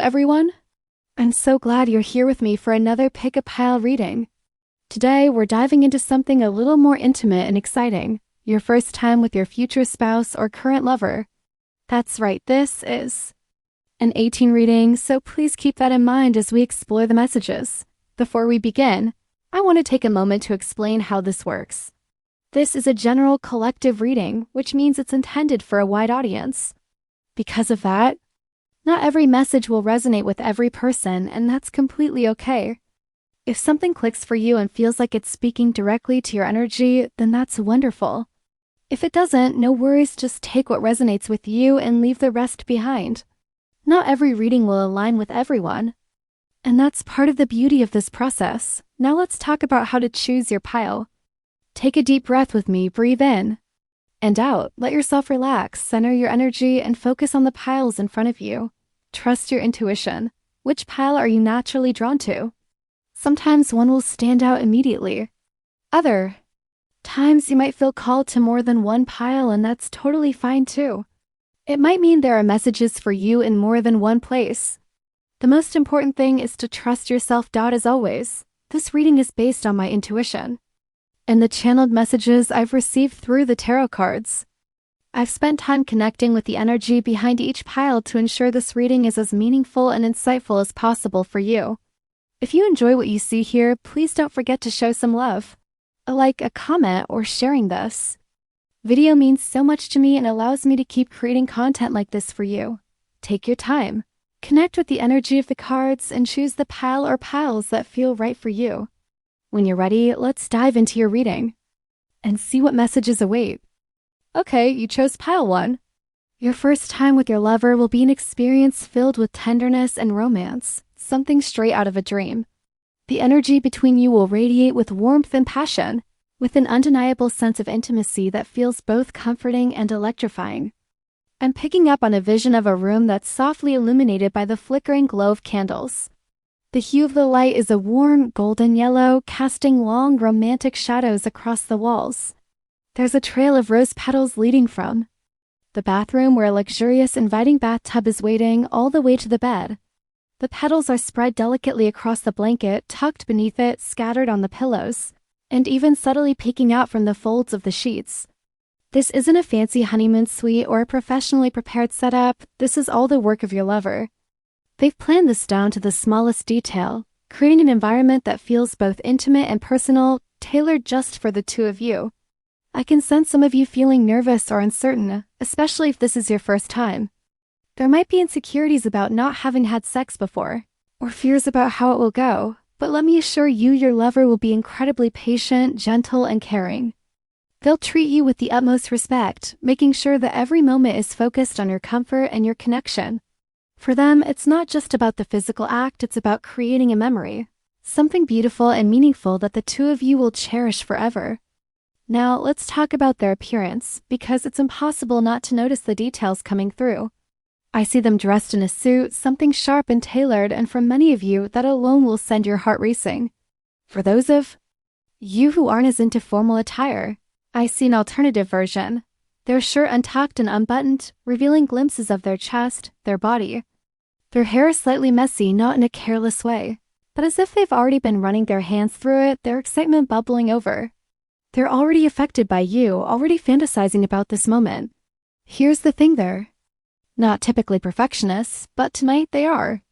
everyone. I'm so glad you're here with me for another Pick a Pile reading. Today, we're diving into something a little more intimate and exciting, your first time with your future spouse or current lover. That's right, this is an 18 reading, so please keep that in mind as we explore the messages. Before we begin, I want to take a moment to explain how this works. This is a general collective reading, which means it's intended for a wide audience. Because of that, not every message will resonate with every person, and that's completely okay. If something clicks for you and feels like it's speaking directly to your energy, then that's wonderful. If it doesn't, no worries, just take what resonates with you and leave the rest behind. Not every reading will align with everyone, and that's part of the beauty of this process. Now let's talk about how to choose your pile. Take a deep breath with me, breathe in and out, let yourself relax, center your energy, and focus on the piles in front of you. Trust your intuition. Which pile are you naturally drawn to? Sometimes one will stand out immediately. Other times you might feel called to more than one pile, and that's totally fine too. It might mean there are messages for you in more than one place. The most important thing is to trust your self-doubt as always. This reading is based on my intuition and the channeled messages I've received through the tarot cards. I've spent time connecting with the energy behind each pile to ensure this reading is as meaningful and insightful as possible for you. If you enjoy what you see here, please don't forget to show some love. A like, a comment, or sharing this video means so much to me and allows me to keep creating content like this for you. Take your time, connect with the energy of the cards, and choose the pile or piles that feel right for you. When you're ready, let's dive into your reading and see what messages await. Okay, you chose pile 1. Your first time with your lover will be an experience filled with tenderness and romance, something straight out of a dream. The energy between you will radiate with warmth and passion, with an undeniable sense of intimacy that feels both comforting and electrifying. I'm picking up on a vision of a room that's softly illuminated by the flickering glow of candles. The hue of the light is a warm golden yellow, casting long romantic shadows across the walls. There's a trail of rose petals leading from the bathroom, where a luxurious, inviting bathtub is waiting, all the way to the bed. The petals are spread delicately across the blanket, tucked beneath it, scattered on the pillows, and even subtly peeking out from the folds of the sheets. This isn't a fancy honeymoon suite or a professionally prepared setup. This is all the work of your lover. They've planned this down to the smallest detail, creating an environment that feels both intimate and personal, tailored just for the two of you. I can sense some of you feeling nervous or uncertain, especially if this is your first time. There might be insecurities about not having had sex before, or fears about how it will go, but let me assure you your lover will be incredibly patient, gentle, and caring. They'll treat you with the utmost respect, making sure that every moment is focused on your comfort and your connection. For them, it's not just about the physical act, it's about creating a memory, something beautiful and meaningful that the two of you will cherish forever. Now, let's talk about their appearance, because it's impossible not to notice the details coming through. I see them dressed in a suit, something sharp and tailored, and for many of you, that alone will send your heart racing. For those of you who aren't as into formal attire, I see an alternative version. Their shirt untucked and unbuttoned, revealing glimpses of their chest, their body. Their hair is slightly messy, not in a careless way, but as if they've already been running their hands through it, their excitement bubbling over. They're already affected by you, already fantasizing about this moment. Here's the thing, they're not typically perfectionists, but tonight they are.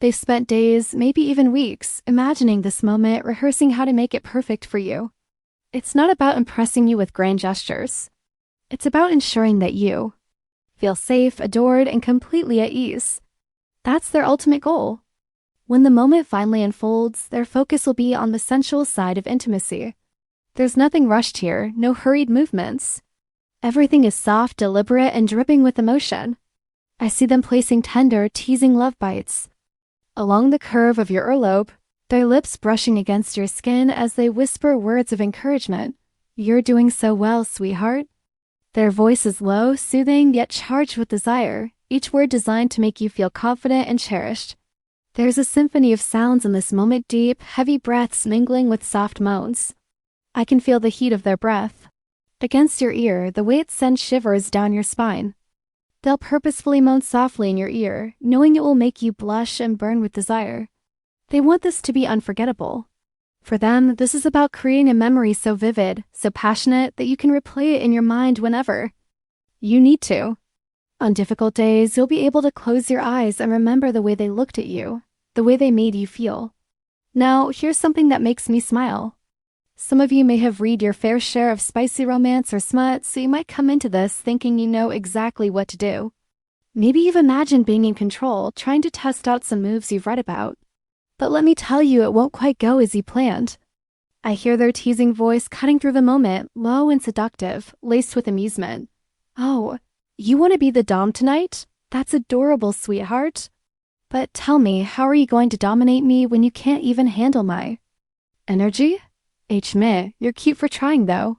They've spent days, maybe even weeks, imagining this moment, rehearsing how to make it perfect for you. It's not about impressing you with grand gestures. It's about ensuring that you feel safe, adored, and completely at ease. That's their ultimate goal. When the moment finally unfolds, their focus will be on the sensual side of intimacy. There's nothing rushed here, no hurried movements. Everything is soft, deliberate, and dripping with emotion. I see them placing tender, teasing love bites along the curve of your earlobe, their lips brushing against your skin as they whisper words of encouragement. You're doing so well, sweetheart. Their voice is low, soothing, yet charged with desire, each word designed to make you feel confident and cherished. There's a symphony of sounds in this moment, deep, heavy breaths mingling with soft moans. I can feel the heat of their breath against your ear, the way it sends shivers down your spine. They'll purposefully moan softly in your ear, knowing it will make you blush and burn with desire. They want this to be unforgettable. For them, this is about creating a memory so vivid, so passionate, that you can replay it in your mind whenever you need to. On difficult days, you'll be able to close your eyes and remember the way they looked at you, the way they made you feel. Now, here's something that makes me smile. Some of you may have read your fair share of spicy romance or smut, so you might come into this thinking you know exactly what to do. Maybe you've imagined being in control, trying to test out some moves you've read about. But let me tell you, it won't quite go as you planned. I hear their teasing voice cutting through the moment, low and seductive, laced with amusement. Oh, you want to be the dom tonight? That's adorable, sweetheart. But tell me, how are you going to dominate me when you can't even handle my energy? Meh, you're cute for trying though.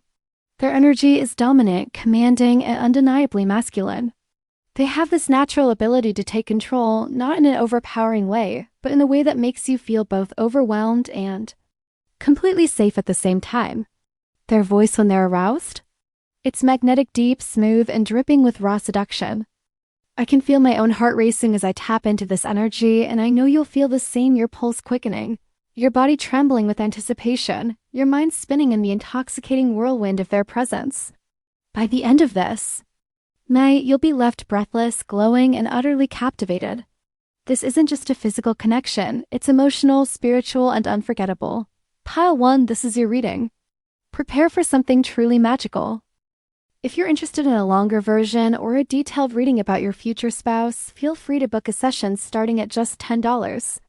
Their energy is dominant, commanding, and undeniably masculine. They have this natural ability to take control, not in an overpowering way, but in a way that makes you feel both overwhelmed and completely safe at the same time. Their voice when they're aroused? It's magnetic, deep, smooth, and dripping with raw seduction. I can feel my own heart racing as I tap into this energy, and I know you'll feel the same, your pulse quickening, your body trembling with anticipation, your mind spinning in the intoxicating whirlwind of their presence. By the end of this night, you'll be left breathless, glowing, and utterly captivated. This isn't just a physical connection, it's emotional, spiritual, and unforgettable. Pile 1, this is your reading. Prepare for something truly magical. If you're interested in a longer version or a detailed reading about your future spouse, feel free to book a session starting at just $10.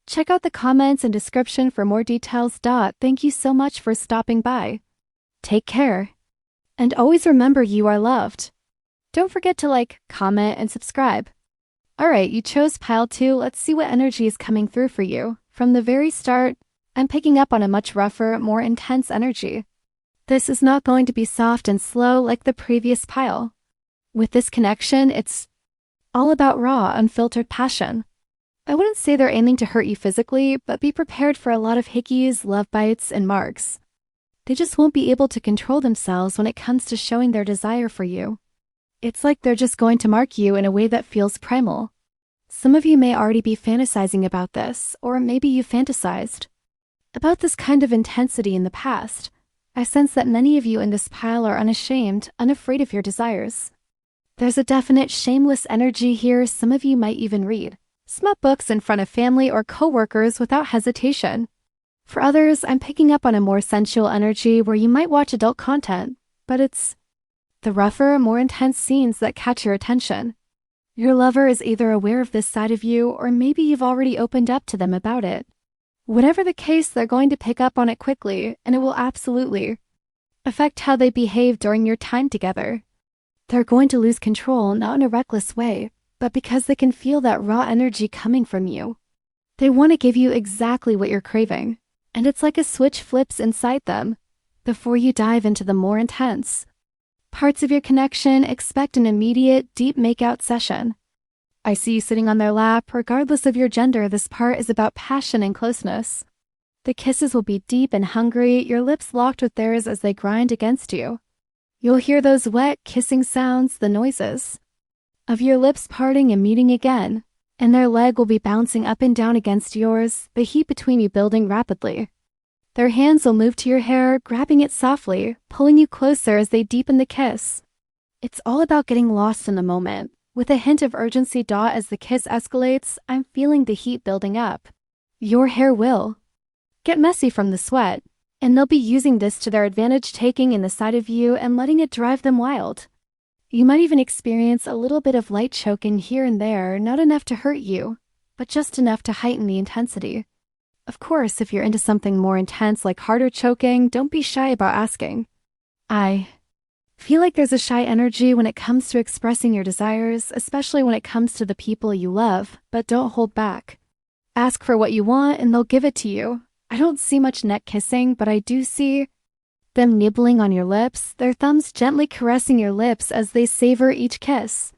Check out the comments and description for more details. Thank you so much for stopping by. Take care. And always remember you are loved. Don't forget to like, comment, and subscribe. Alright, you chose pile 2. Let's see what energy is coming through for you. From the very start, I'm picking up on a much rougher, more intense energy. This is not going to be soft and slow like the previous pile. With this connection, it's all about raw, unfiltered passion. I wouldn't say they're aiming to hurt you physically, but be prepared for a lot of hickeys, love bites, and marks. They just won't be able to control themselves when it comes to showing their desire for you. It's like they're just going to mark you in a way that feels primal. Some of you may already be fantasizing about this, or maybe you fantasized about this kind of intensity in the past. I sense that many of you in this pile are unashamed, unafraid of your desires. There's a definite shameless energy here. Some of you might even read smut books in front of family or coworkers without hesitation. For others, I'm picking up on a more sensual energy where you might watch adult content, but it's the rougher, more intense scenes that catch your attention. Your lover is either aware of this side of you, or maybe you've already opened up to them about it. Whatever the case, they're going to pick up on it quickly, and it will absolutely affect how they behave during your time together. They're going to lose control, not in a reckless way, but because they can feel that raw energy coming from you. They want to give you exactly what you're craving, and it's like a switch flips inside them. Before you dive into the more intense parts of your connection, expect an immediate, deep makeout session. I see you sitting on their lap. Regardless of your gender, this part is about passion and closeness. The kisses will be deep and hungry, your lips locked with theirs as they grind against you. You'll hear those wet, kissing sounds, the noises of your lips parting and meeting again, and their leg will be bouncing up and down against yours, the heat between you building rapidly. Their hands will move to your hair, grabbing it softly, pulling you closer as they deepen the kiss. It's all about getting lost in the moment. With a hint of urgency as the kiss escalates, I'm feeling the heat building up. Your hair will get messy from the sweat, and they'll be using this to their advantage, taking in the side of you and letting it drive them wild. You might even experience a little bit of light choking here and there, not enough to hurt you, but just enough to heighten the intensity. Of course, if you're into something more intense like harder choking, don't be shy about asking. I feel like there's a shy energy when it comes to expressing your desires, especially when it comes to the people you love, but don't hold back. Ask for what you want and they'll give it to you. I don't see much neck kissing, but I do see them nibbling on your lips, their thumbs gently caressing your lips as they savor each kiss.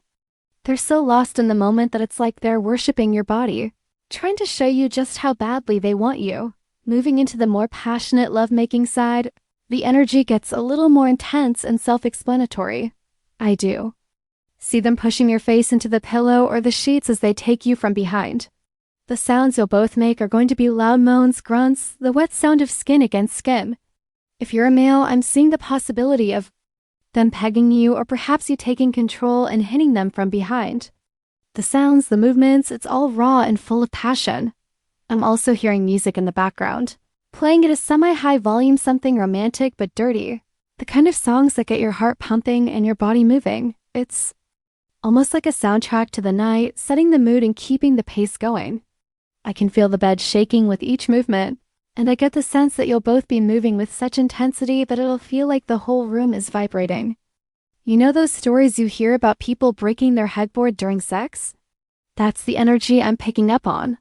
They're so lost in the moment that it's like they're worshiping your body, trying to show you just how badly they want you. Moving into the more passionate lovemaking side, the energy gets a little more intense and self-explanatory. I do See them pushing your face into the pillow or the sheets as they take you from behind. The sounds you'll both make are going to be loud moans, grunts, the wet sound of skin against skin. If you're a male, I'm seeing the possibility of them pegging you or perhaps you taking control and hitting them from behind. The sounds, the movements, it's all raw and full of passion. I'm also hearing music in the background, playing at a semi-high volume, something romantic but dirty. The kind of songs that get your heart pumping and your body moving. It's almost like a soundtrack to the night, setting the mood and keeping the pace going. I can feel the bed shaking with each movement, and I get the sense that you'll both be moving with such intensity that it'll feel like the whole room is vibrating. You know those stories you hear about people breaking their headboard during sex? That's the energy I'm picking up on.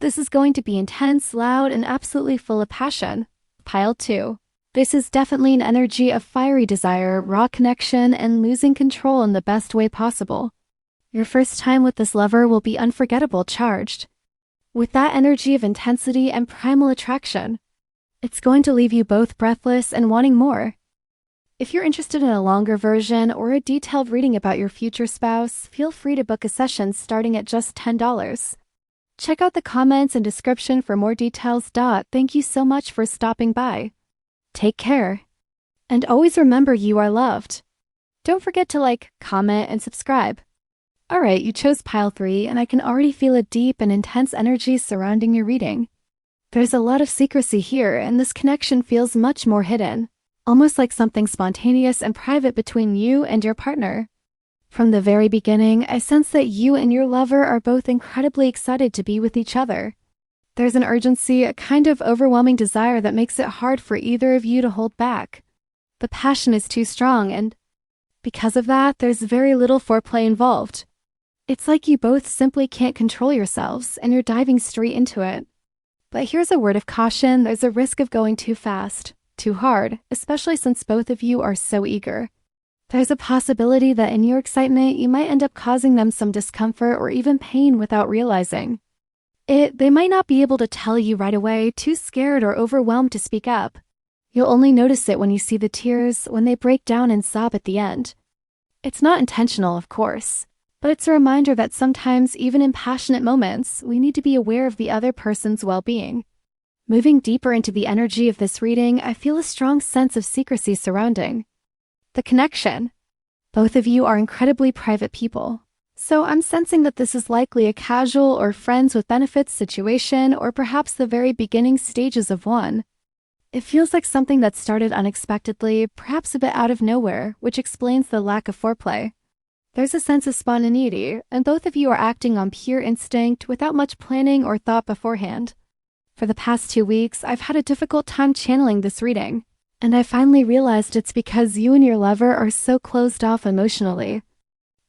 This is going to be intense, loud, and absolutely full of passion. Pile 2. This is definitely an energy of fiery desire, raw connection, and losing control in the best way possible. Your first time with this lover will be unforgettable, charged with that energy of intensity and primal attraction. It's going to leave you both breathless and wanting more. If you're interested in a longer version or a detailed reading about your future spouse, feel free to book a session starting at just $10. Check out the comments and description for more details. Thank you so much for stopping by. Take care. And always remember you are loved. Don't forget to like, comment, and subscribe. Alright, you chose pile 3, and I can already feel a deep and intense energy surrounding your reading. There's a lot of secrecy here, and this connection feels much more hidden, almost like something spontaneous and private between you and your partner. From the very beginning, I sense that you and your lover are both incredibly excited to be with each other. There's an urgency, a kind of overwhelming desire that makes it hard for either of you to hold back. The passion is too strong, and because of that, there's very little foreplay involved. It's like you both simply can't control yourselves, and you're diving straight into it. But here's a word of caution: there's a risk of going too fast, too hard, especially since both of you are so eager. There's a possibility that in your excitement, you might end up causing them some discomfort or even pain without realizing it. They might not be able to tell you right away, too scared or overwhelmed to speak up. You'll only notice it when you see the tears, when they break down and sob at the end. It's not intentional, of course, but it's a reminder that sometimes, even in passionate moments, we need to be aware of the other person's well-being. Moving deeper into the energy of this reading, I feel a strong sense of secrecy surrounding the connection. Both of you are incredibly private people, so I'm sensing that this is likely a casual or friends with benefits situation, or perhaps the very beginning stages of one. It feels like something that started unexpectedly, perhaps a bit out of nowhere, which explains the lack of foreplay. There's a sense of spontaneity, and both of you are acting on pure instinct without much planning or thought beforehand. For the past 2 weeks, I've had a difficult time channeling this reading, and I finally realized it's because you and your lover are so closed off emotionally.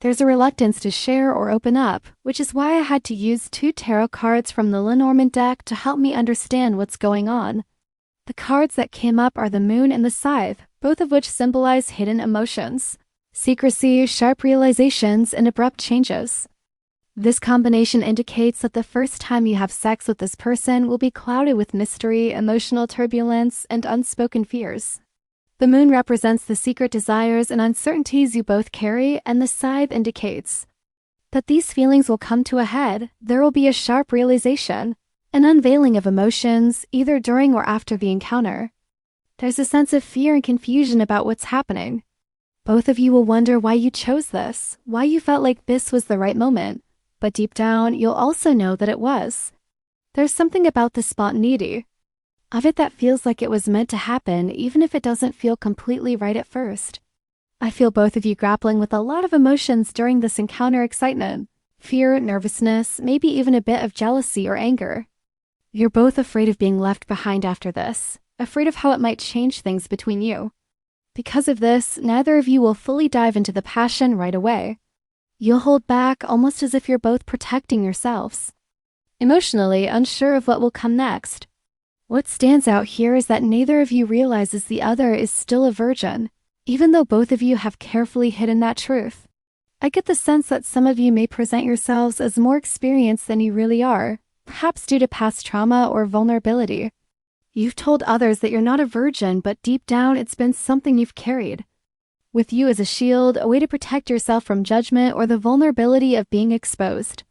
There's a reluctance to share or open up, which is why I had to use 2 tarot cards from the Lenormand deck to help me understand what's going on. The cards that came up are the Moon and the Scythe, both of which symbolize hidden emotions, secrecy, sharp realizations, and abrupt changes. This combination indicates that the first time you have sex with this person will be clouded with mystery, emotional turbulence, and unspoken fears. The Moon represents the secret desires and uncertainties you both carry, and the Scythe indicates that these feelings will come to a head. There will be a sharp realization, an unveiling of emotions, either during or after the encounter. There's a sense of fear and confusion about what's happening. Both of you will wonder why you chose this, why you felt like this was the right moment, but deep down, you'll also know that it was. There's something about the spontaneity of it that feels like it was meant to happen, even if it doesn't feel completely right at first. I feel both of you grappling with a lot of emotions during this encounter: excitement, fear, nervousness, maybe even a bit of jealousy or anger. You're both afraid of being left behind after this, afraid of how it might change things between you. Because of this, neither of you will fully dive into the passion right away. You'll hold back, almost as if you're both protecting yourselves, emotionally unsure of what will come next. What stands out here is that neither of you realizes the other is still a virgin, even though both of you have carefully hidden that truth. I get the sense that some of you may present yourselves as more experienced than you really are, perhaps due to past trauma or vulnerability. You've told others that you're not a virgin, but deep down it's been something you've carried. with you as a shield, a way to protect yourself from judgment or the vulnerability of being exposed.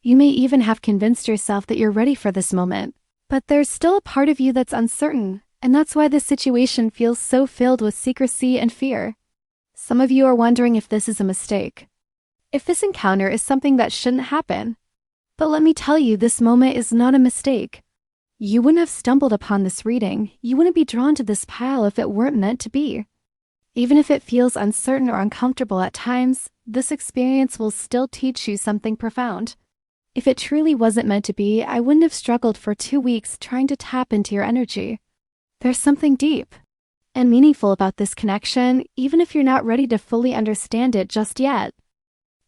You may even have convinced yourself that you're ready for this moment, but there's still a part of you that's uncertain, and that's why this situation feels so filled with secrecy and fear. Some of you are wondering if this is a mistake, if this encounter is something that shouldn't happen. But let me tell you, this moment is not a mistake. You wouldn't have stumbled upon this reading, you wouldn't be drawn to this pile if it weren't meant to be. Even if it feels uncertain or uncomfortable at times, this experience will still teach you something profound. If it truly wasn't meant to be, I wouldn't have struggled for 2 weeks trying to tap into your energy. There's something deep and meaningful about this connection, even if you're not ready to fully understand it just yet.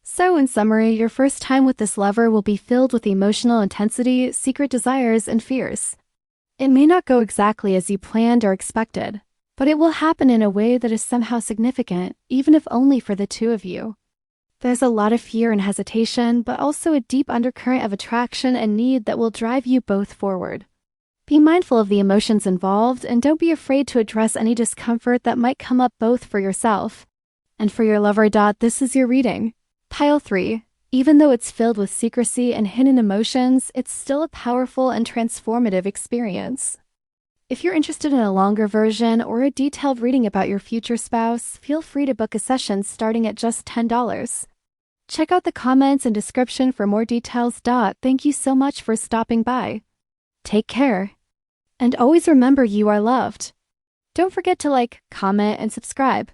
So, in summary, your first time with this lover will be filled with emotional intensity, secret desires, and fears. It may not go exactly as you planned or expected, but it will happen in a way that is somehow significant, even if only for the two of you. There's a lot of fear and hesitation, but also a deep undercurrent of attraction and need that will drive you both forward. Be mindful of the emotions involved, and don't be afraid to address any discomfort that might come up both for yourself and for your lover. This is your reading. Pile 3. Even though it's filled with secrecy and hidden emotions, it's still a powerful and transformative experience. If you're interested in a longer version or a detailed reading about your future spouse, feel free to book a session starting at just $10. Check out the comments and description for more details. Thank you so much for stopping by. Take care. And always remember, you are loved. Don't forget to like, comment, and subscribe.